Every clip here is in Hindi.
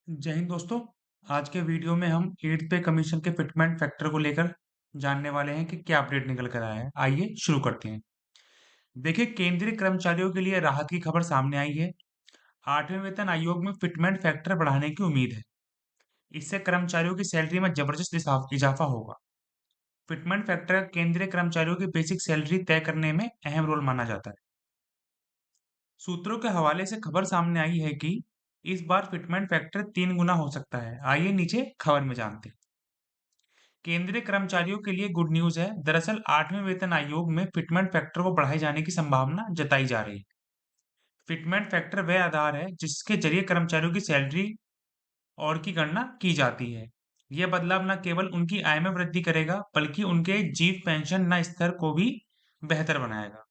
जय हिंद दोस्तों। आज के वीडियो में हम 8th पे कमीशन के फिटमेंट फैक्टर को लेकर जानने वाले हैं कि क्या अपडेट निकल कर आया है। आइए शुरू करते हैं। देखिए, केंद्रीय कर्मचारियों के लिए राहत की खबर सामने आई है। 8वें वेतन आयोग में फिटमेंट फैक्टर बढ़ाने की उम्मीद है। इससे कर्मचारियों की सैलरी में जबरदस्त इजाफा होगा। फिटमेंट फैक्टर केंद्रीय कर्मचारियों की बेसिक सैलरी तय करने में अहम रोल माना जाता है। सूत्रों के हवाले से खबर सामने आई है कि इस बार फिटमेंट फैक्टर 3 गुना हो सकता है। आइए नीचे खबर में जानते हैं। केंद्रीय कर्मचारियों के लिए गुड न्यूज है। दरअसल 8वें वेतन आयोग में फिटमेंट फैक्टर को बढ़ाए जाने की संभावना जताई जा रही है। फिटमेंट फैक्टर वह आधार है जिसके जरिए कर्मचारियों की सैलरी और की गणना की जाती है। यह बदलाव न केवल उनकी आय में वृद्धि करेगा बल्कि उनके जीव पेंशन न स्तर को भी बेहतर बनाएगा।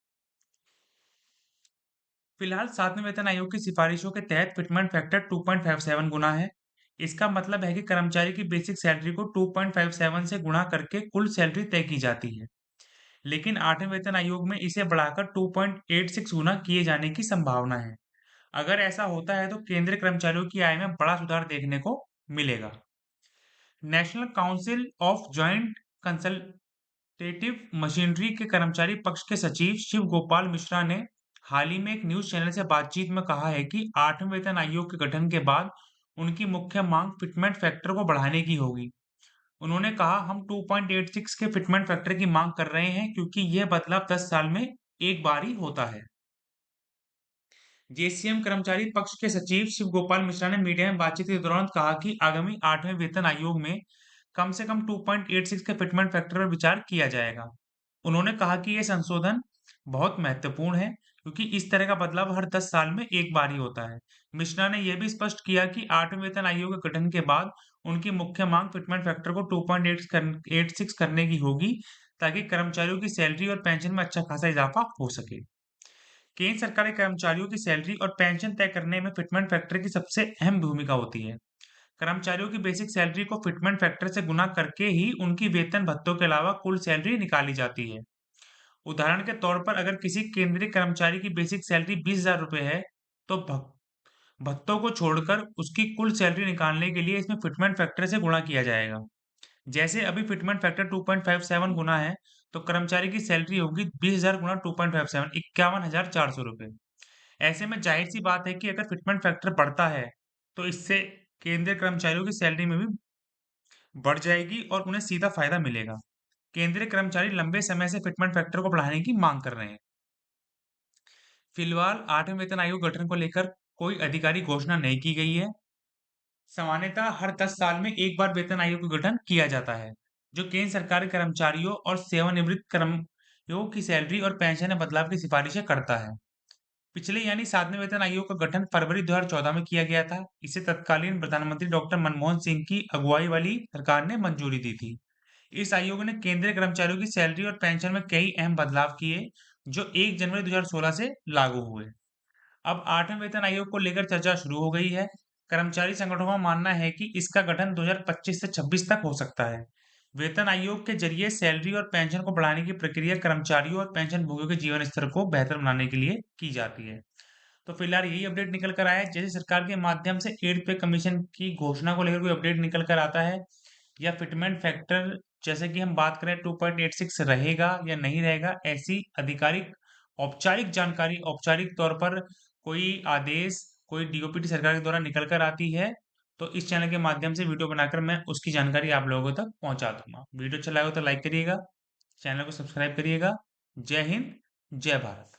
फिलहाल 7वें वेतन आयोग की सिफारिशों के तहत फिटमेंट फैक्टर 2.57 गुना है। इसका मतलब है कि कर्मचारी की बेसिक सैलरी को 2.57 से गुणा करके कुल सैलरी तय की जाती है। लेकिन 8वें वेतन आयोग में इसे बढ़ाकर 2.86 गुना किए जाने की संभावना है। अगर ऐसा होता है तो केंद्रीय कर्मचारियों की आय में बड़ा सुधार देखने को मिलेगा। National council of joint consultative machinery के कर्मचारी पक्ष के सचिव शिव गोपाल मिश्रा ने हाल ही में एक न्यूज चैनल से बातचीत में कहा है कि 8वें वेतन आयोग के गठन के बाद उनकी मुख्य मांग फिटमेंट फैक्टर को बढ़ाने की होगी। उन्होंने कहा, हम 2.86 के फिटमेंट फैक्टर की मांग कर रहे हैं क्योंकि यह बदलाव 10 साल में एक बार ही होता है। जेसीएम कर्मचारी पक्ष के सचिव शिव गोपाल मिश्रा ने मीडिया में बातचीत के दौरान कहा कि आगामी 8वें वेतन आयोग में कम से कम 2.86 के फिटमेंट फैक्टर पर विचार किया जाएगा। उन्होंने कहा कि यह संशोधन बहुत महत्वपूर्ण है क्योंकि इस तरह का बदलाव हर 10 साल में एक बार ही होता है। मिश्रा ने यह भी स्पष्ट किया कि 8वें वेतन आयोग के गठन के बाद उनकी मुख्य मांग फिटमेंट फैक्टर को 2.86 करने की होगी ताकि कर्मचारियों की सैलरी और पेंशन में अच्छा खासा इजाफा हो सके। केंद्र सरकारी कर्मचारियों की सैलरी और पेंशन तय करने में फिटमेंट फैक्टर की सबसे अहम भूमिका होती है। कर्मचारियों की बेसिक सैलरी को फिटमेंट फैक्टर से गुना करके ही उनकी वेतन भत्तों के अलावा कुल सैलरी निकाली जाती है। उदाहरण के तौर पर अगर किसी केंद्रीय कर्मचारी की बेसिक सैलरी 20,000 रुपए है, तो भत्तों को छोड़कर उसकी कुल सैलरी निकालने के लिए इसमें फिटमेंट फैक्टर से गुणा किया जाएगा। जैसे अभी फिटमेंट फैक्टर 2.57 गुना है, तो कर्मचारी की सैलरी होगी 20,000 गुना 2.57, 51,400 रुपए। ऐसे में जाहिर सी बात है कि अगर फिटमेंट फैक्टर बढ़ता है, तो इससे केंद्रीय कर्मचारियों की सैलरी में भी बढ़ जाएगी और उन्हें सीधा फायदा मिलेगा। केंद्रीय कर्मचारी लंबे समय से फिटमेंट फैक्टर को बढ़ाने की मांग कर रहे हैं। फिलहाल 8वें वेतन आयोग गठन को लेकर कोई आधिकारिक घोषणा नहीं की गई है। सामान्यतः हर 10 साल में एक बार वेतन आयोग का गठन किया जाता है, जो केंद्र सरकार के कर्मचारियों और सेवानिवृत्त कर्मियों की सैलरी और पेंशन में बदलाव की सिफारिशें करता है। पिछले यानी 7वें वेतन आयोग का गठन फरवरी 2014 में किया गया था। इसे तत्कालीन प्रधानमंत्री डॉक्टर मनमोहन सिंह की अगुवाई वाली सरकार ने मंजूरी दी थी। इस आयोग ने केंद्रीय कर्मचारियों की सैलरी और पेंशन में कई अहम बदलाव किए, जो 1 जनवरी 2016 से लागू हुए। अब 8वें वेतन आयोग को लेकर चर्चा शुरू हो गई है। कर्मचारी संगठनों का मानना है कि इसका गठन 2025 से 26 तक हो सकता है। वेतन आयोग के जरिए सैलरी और पेंशन को बढ़ाने की प्रक्रिया कर्मचारियों और पेंशन भोगियों के जीवन स्तर को बेहतर बनाने के लिए की जाती है। तो फिलहाल यही अपडेट निकल कर आया है। जैसे सरकार के माध्यम से 8 पे कमीशन की घोषणा को लेकर कोई अपडेट निकल कर आता है या फिटमेंट फैक्टर जैसे कि हम बात करें 2.86 रहेगा या नहीं रहेगा, ऐसी आधिकारिक औपचारिक जानकारी औपचारिक तौर पर कोई आदेश कोई डीओपीटी सरकार के द्वारा निकल कर आती है, तो इस चैनल के माध्यम से वीडियो बनाकर मैं उसकी जानकारी आप लोगों तक पहुंचा दूंगा। वीडियो अच्छा लगा हो तो लाइक करिएगा, चैनल को सब्सक्राइब करिएगा। जय हिंद, जय भारत।